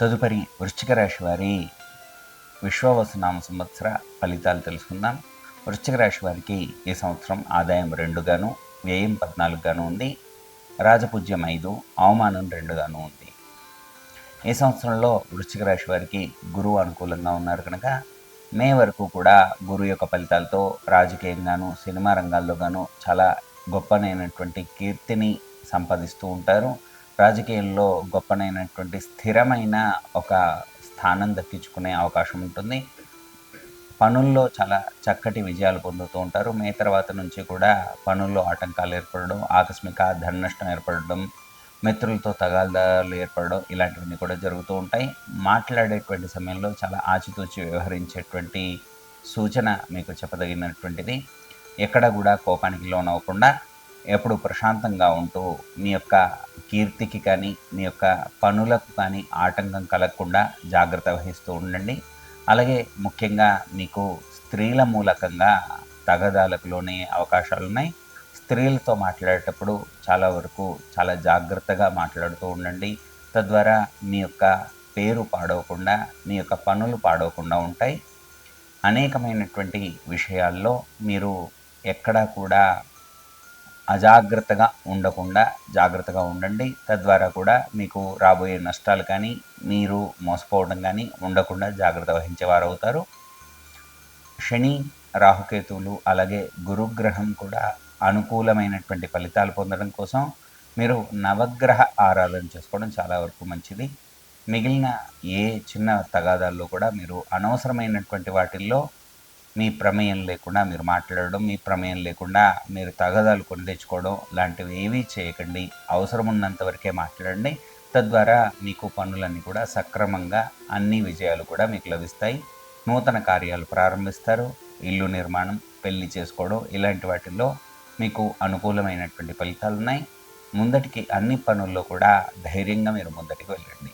తదుపరి వృశ్చిక రాశి వారి విశ్వావసునామ సంవత్సర ఫలితాలు తెలుసుకుందాం. వృశ్చిక రాశి వారికి ఈ సంవత్సరం ఆదాయం 2గాను, వ్యయం 14గాను ఉంది. రాజపూజ్యం 5, అవమానం 2గాను ఉంది. ఈ సంవత్సరంలో వృశ్చిక రాశి వారికి గురువు అనుకూలంగా ఉన్నారు కనుక మే వరకు కూడా గురువు యొక్క ఫలితాలతో రాజకీయంగాను, సినిమా రంగాల్లో గాను చాలా గొప్పనైనటువంటి కీర్తిని సంపాదిస్తూ ఉంటారు. రాజకీయంలో గొప్పనైనటువంటి స్థిరమైన ఒక స్థానం దక్కించుకునే అవకాశం ఉంటుంది. పనుల్లో చాలా చక్కటి విజయాలు పొందుతూ ఉంటారు. మే తర్వాత నుంచి కూడా పనుల్లో ఆటంకాలు ఏర్పడడం, ఆకస్మిక ధన నష్టం ఏర్పడడం, మిత్రులతో తగాదాలు ఏర్పడడం ఇలాంటివన్నీ కూడా జరుగుతూ ఉంటాయి. మాట్లాడేటువంటి సమయంలో చాలా ఆచితూచి వ్యవహరించేటువంటి సూచన మీకు చెప్పదగినటువంటిది. ఎక్కడ కూడా కోపానికి లోనవ్వకుండా ఎప్పుడు ప్రశాంతంగా ఉంటూ మీ యొక్క కీర్తికి కానీ మీ యొక్క పనులకు కానీ ఆటంకం కలగకుండా జాగ్రత్త వహిస్తూ ఉండండి. అలాగే ముఖ్యంగా మీకు స్త్రీల మూలకంగా తగాదాలకు లోనే అవకాశాలు ఉన్నాయి. స్త్రీలతో మాట్లాడేటప్పుడు చాలా వరకు చాలా జాగ్రత్తగా మాట్లాడుతూ ఉండండి. తద్వారా మీ యొక్క పేరు పాడవకుండా, మీ యొక్క పనులు పాడవకుండా ఉంటాయి. అనేకమైనటువంటి విషయాల్లో మీరు ఎక్కడా కూడా అజాగ్రత్తగా ఉండకుండా జాగ్రత్తగా ఉండండి. తద్వారా కూడా మీకు రాబోయే నష్టాలు కానీ, మీరు మోసపోవడం కానీ ఉండకుండా జాగ్రత్త వహించేవారు అవుతారు. శని, రాహుకేతువులు అలాగే గురుగ్రహం కూడా అనుకూలమైనటువంటి ఫలితాలు పొందడం కోసం మీరు నవగ్రహ ఆరాధన చేసుకోవడం చాలా వరకు మంచిది. మిగిలిన ఏ చిన్న తగాదాల్లో కూడా మీరు అనవసరమైనటువంటి వాటిల్లో మీ ప్రమేయం లేకుండా మీరు మాట్లాడడం, మీ ప్రమేయం లేకుండా మీరు తగాదాలు కొని తెచ్చుకోవడం లాంటివి ఏవీ చేయకండి. అవసరం ఉన్నంత వరకే మాట్లాడండి. తద్వారా మీకు పనులన్నీ కూడా సక్రమంగా అన్ని విజయాలు కూడా మీకు లభిస్తాయి. నూతన కార్యాలు ప్రారంభిస్తారు. ఇల్లు నిర్మాణం, పెళ్లి చేసుకోవడం ఇలాంటి వాటిల్లో మీకు అనుకూలమైనటువంటి ఫలితాలు ఉన్నాయి. ముందటికి అన్ని పనుల్లో కూడా ధైర్యంగా మీరు ముందటికి వెళ్ళండి.